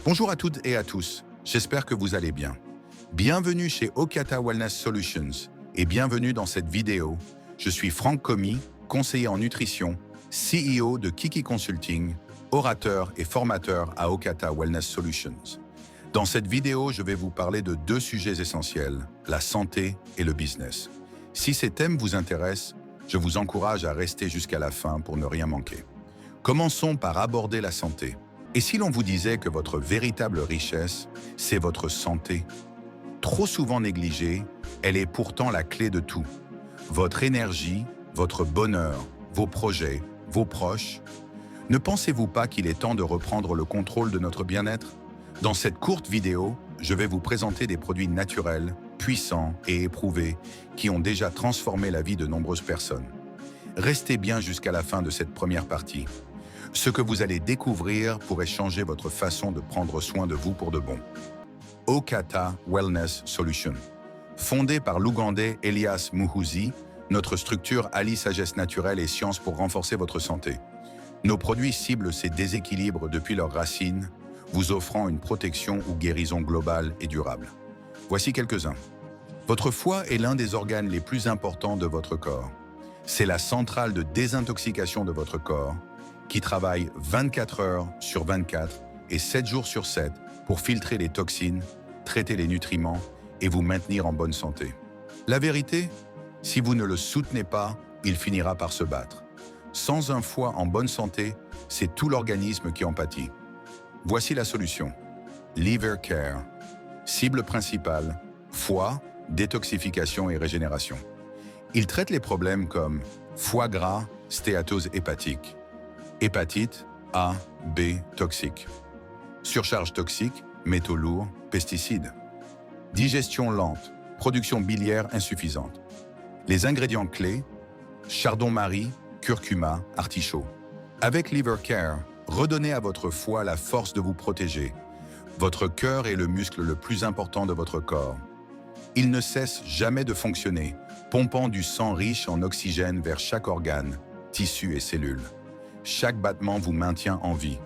Bonjour à toutes et à tous, j'espère que vous allez bien. Bienvenue chez Okata Wellness Solutions et bienvenue dans cette vidéo. Je suis Franck Commis, conseiller en nutrition, CEO de Kiki Consulting, orateur et formateur à Okata Wellness Solutions. Dans cette vidéo, je vais vous parler de deux sujets essentiels, la santé et le business. Si ces thèmes vous intéressent, je vous encourage à rester jusqu'à la fin pour ne rien manquer. Commençons par aborder la santé. Et si l'on vous disait que votre véritable richesse, c'est votre santé? Trop souvent négligée, elle est pourtant la clé de tout. Votre énergie, votre bonheur, vos projets, vos proches. Ne pensez-vous pas qu'il est temps de reprendre le contrôle de notre bien-être? Dans cette courte vidéo, je vais vous présenter des produits naturels, puissants et éprouvés qui ont déjà transformé la vie de nombreuses personnes. Restez bien jusqu'à la fin de cette première partie. Ce que vous allez découvrir pourrait changer votre façon de prendre soin de vous pour de bon. Okata Wellness Solutions. Fondée par l'Ougandais Elias Muhuzi, notre structure allie sagesse naturelle et science pour renforcer votre santé. Nos produits ciblent ces déséquilibres depuis leurs racines, vous offrant une protection ou guérison globale et durable. Voici quelques-uns. Votre foie est l'un des organes les plus importants de votre corps. C'est la centrale de désintoxication de votre corps, qui travaille 24 heures sur 24 et 7 jours sur 7 pour filtrer les toxines, traiter les nutriments et vous maintenir en bonne santé. La vérité, si vous ne le soutenez pas, il finira par se battre. Sans un foie en bonne santé, c'est tout l'organisme qui en pâtit. Voici la solution. Liver Care. Cible principale, foie, détoxification et régénération. Il traite les problèmes comme foie gras, stéatose hépatique, hépatite A, B toxique, surcharge toxique, métaux lourds, pesticides, digestion lente, production biliaire insuffisante. Les ingrédients clés, chardon-marie, curcuma, artichaut. Avec Liver Care, redonnez à votre foie la force de vous protéger. Votre cœur est le muscle le plus important de votre corps. Il ne cesse jamais de fonctionner, pompant du sang riche en oxygène vers chaque organe, tissu et cellule. Chaque battement vous maintient en vie.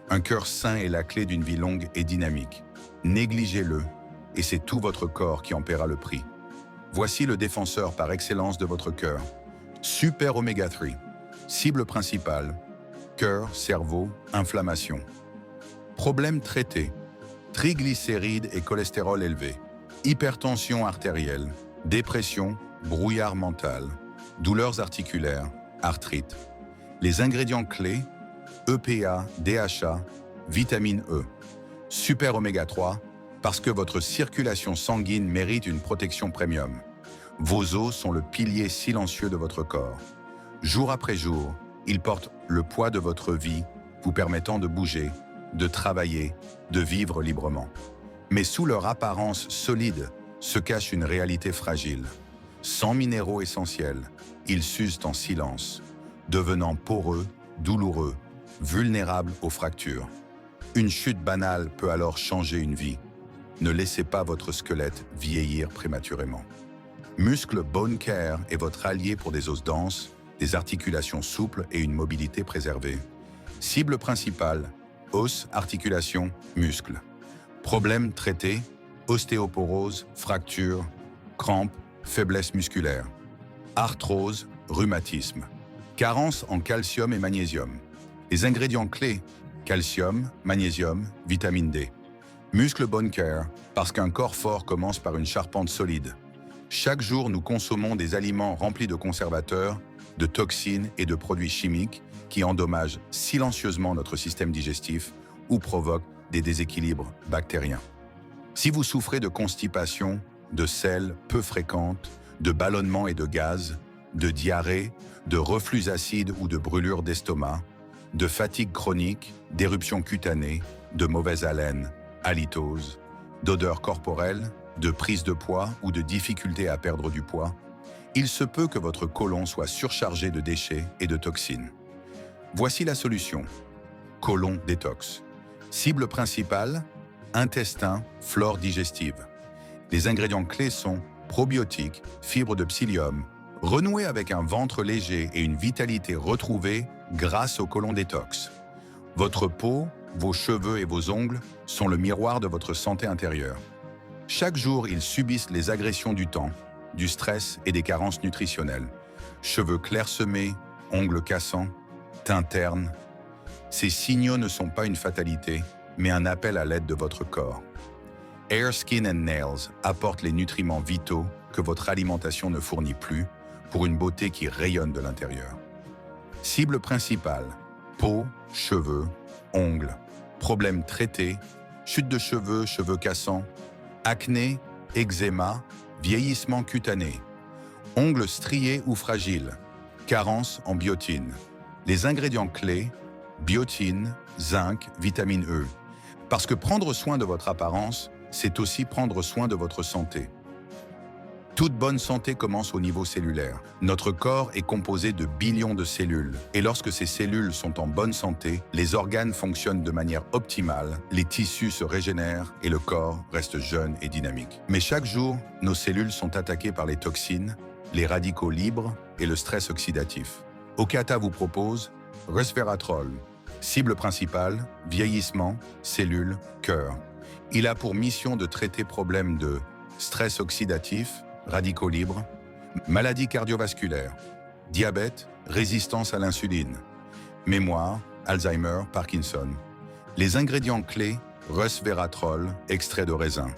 Un cœur sain est la clé d'une vie longue et dynamique. Négligez-le, et c'est tout votre corps qui en paiera le prix. Voici le défenseur par excellence de votre cœur. Super Oméga 3. Cible principale, cœur, cerveau, inflammation. Problèmes traités, triglycérides et cholestérol élevé, hypertension artérielle, dépression, brouillard mental, douleurs articulaires, arthrite. Les ingrédients clés, EPA, DHA, vitamine E. Super Oméga 3, parce que votre circulation sanguine mérite une protection premium. Vos os sont le pilier silencieux de votre corps. Jour après jour, ils portent le poids de votre vie, vous permettant de bouger, de travailler, de vivre librement. Mais sous leur apparence solide se cache une réalité fragile. Sans minéraux essentiels, ils s'usent en silence, devenant poreux, douloureux, vulnérables aux fractures. Une chute banale peut alors changer une vie. Ne laissez pas votre squelette vieillir prématurément. Muscle Bone Care est votre allié pour des os denses, des articulations souples et une mobilité préservée. Cible principale, os, articulations, muscles. Problèmes traités, ostéoporose, fractures, crampes, faiblesse musculaire. Arthrose, rhumatisme. Carence en calcium et magnésium. Les ingrédients clés, calcium, magnésium, vitamine D. Muscle Bone Care, parce qu'un corps fort commence par une charpente solide. Chaque jour, nous consommons des aliments remplis de conservateurs, de toxines et de produits chimiques qui endommagent silencieusement notre système digestif ou provoquent des déséquilibres bactériens. Si vous souffrez de constipation, de selles peu fréquentes, de ballonnements et de gaz, de diarrhée, de reflux acide ou de brûlure d'estomac, de fatigue chronique, d'éruption cutanée, de mauvaise haleine, halitose, d'odeur corporelle, de prise de poids ou de difficulté à perdre du poids, il se peut que votre côlon soit surchargé de déchets et de toxines. Voici la solution. Côlon détox. Cible principale, intestin, flore digestive. Les ingrédients clés sont probiotiques, fibres de psyllium, renouer avec un ventre léger et une vitalité retrouvée grâce au côlon détox. Votre peau, vos cheveux et vos ongles sont le miroir de votre santé intérieure. Chaque jour, ils subissent les agressions du temps, du stress et des carences nutritionnelles. Cheveux clairsemés, ongles cassants, teint terne. Ces signaux ne sont pas une fatalité, mais un appel à l'aide de votre corps. Hair, Skin and Nails apporte les nutriments vitaux que votre alimentation ne fournit plus pour une beauté qui rayonne de l'intérieur. Cible principale, peau, cheveux, ongles, problèmes traités, chute de cheveux, cheveux cassants, acné, eczéma, vieillissement cutané, ongles striés ou fragiles, carence en biotine. Les ingrédients clés, biotine, zinc, vitamine E. Parce que prendre soin de votre apparence, c'est aussi prendre soin de votre santé. Toute bonne santé commence au niveau cellulaire. Notre corps est composé de billions de cellules. Et lorsque ces cellules sont en bonne santé, les organes fonctionnent de manière optimale, les tissus se régénèrent et le corps reste jeune et dynamique. Mais chaque jour, nos cellules sont attaquées par les toxines, les radicaux libres et le stress oxydatif. Okata vous propose resveratrol. Cible principale, vieillissement, cellules, cœur. Il a pour mission de traiter problèmes de stress oxydatif, radicaux libres, maladies cardiovasculaires, diabète, résistance à l'insuline, mémoire, Alzheimer, Parkinson. Les ingrédients clés, resveratrol, extrait de raisin.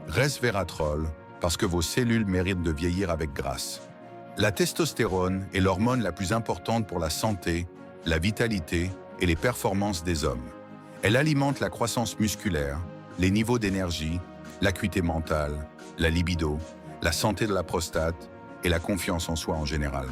Resveratrol, parce que vos cellules méritent de vieillir avec grâce. La testostérone est l'hormone la plus importante pour la santé, la vitalité et les performances des hommes. Elle alimente la croissance musculaire, les niveaux d'énergie, l'acuité mentale, la libido, la santé de la prostate et la confiance en soi en général.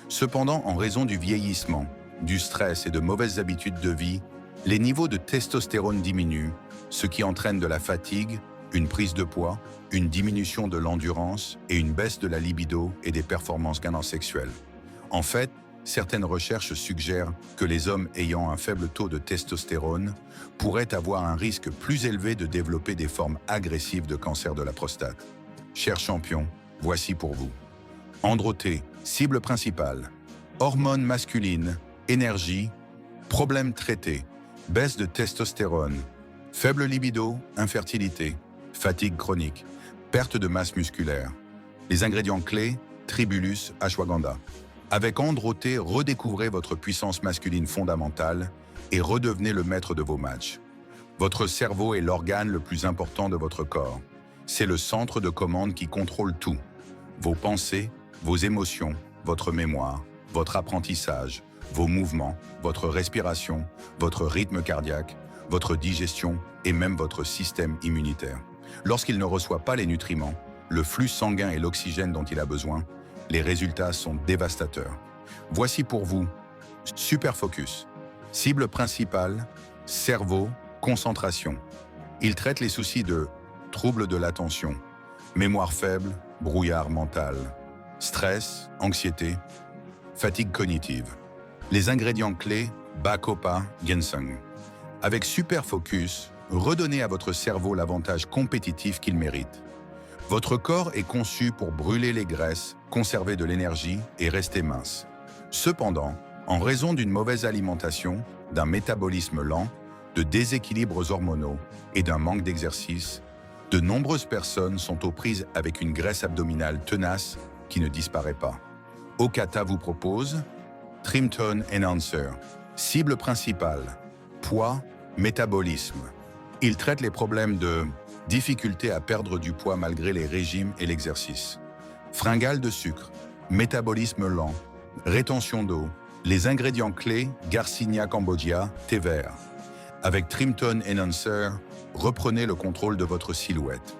Cependant, en raison du vieillissement, du stress et de mauvaises habitudes de vie, les niveaux de testostérone diminuent, ce qui entraîne de la fatigue, une prise de poids, une diminution de l'endurance et une baisse de la libido et des performances gagnantes sexuelles. En fait, certaines recherches suggèrent que les hommes ayant un faible taux de testostérone pourraient avoir un risque plus élevé de développer des formes agressives de cancer de la prostate. Chers champions, voici pour vous. Androthé, cible principale. Hormones masculines, énergie, problèmes traités, baisse de testostérone, faible libido, infertilité, fatigue chronique, perte de masse musculaire. Les ingrédients clés, Tribulus ashwagandha. Avec Androthé, redécouvrez votre puissance masculine fondamentale et redevenez le maître de vos matchs. Votre cerveau est l'organe le plus important de votre corps. C'est le centre de commande qui contrôle tout. Vos pensées, vos émotions, votre mémoire, votre apprentissage, vos mouvements, votre respiration, votre rythme cardiaque, votre digestion et même votre système immunitaire. Lorsqu'il ne reçoit pas les nutriments, le flux sanguin et l'oxygène dont il a besoin, les résultats sont dévastateurs. Voici pour vous, Super Focus. Cible principale, cerveau, concentration. Il traite les soucis de troubles de l'attention, mémoire faible, brouillard mental, stress, anxiété, fatigue cognitive. Les ingrédients clés, Bacopa, Ginseng. Avec Super Focus, redonnez à votre cerveau l'avantage compétitif qu'il mérite. Votre corps est conçu pour brûler les graisses, conserver de l'énergie et rester mince. Cependant, en raison d'une mauvaise alimentation, d'un métabolisme lent, de déséquilibres hormonaux et d'un manque d'exercice, de nombreuses personnes sont aux prises avec une graisse abdominale tenace qui ne disparaît pas. Okata vous propose Trim-Tone Enhancer. Cible principale, poids, métabolisme. Il traite les problèmes de difficulté à perdre du poids malgré les régimes et l'exercice. Fringales de sucre, métabolisme lent, rétention d'eau. Les ingrédients clés, Garcinia cambogia, thé vert. Avec Trim-Tone Enhancer, reprenez le contrôle de votre silhouette.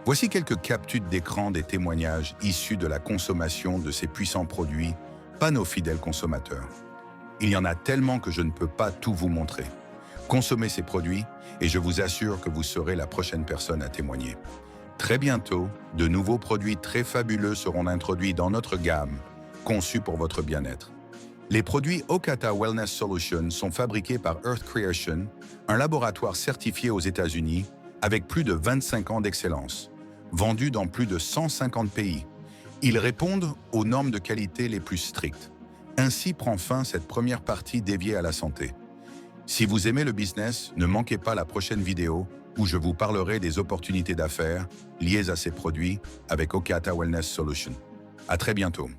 Voici quelques captures d'écran des témoignages issus de la consommation de ces puissants produits, pas nos fidèles consommateurs. Il y en a tellement que je ne peux pas tout vous montrer. Consommez ces produits et je vous assure que vous serez la prochaine personne à témoigner. Très bientôt, de nouveaux produits très fabuleux seront introduits dans notre gamme, conçus pour votre bien-être. Les produits Okata Wellness Solutions sont fabriqués par Earth Creation, un laboratoire certifié aux États-Unis avec plus de 25 ans d'excellence, vendus dans plus de 150 pays. Ils répondent aux normes de qualité les plus strictes. Ainsi prend fin cette première partie dédiée à la santé. Si vous aimez le business, ne manquez pas la prochaine vidéo où je vous parlerai des opportunités d'affaires liées à ces produits avec Okata Wellness Solutions. À très bientôt.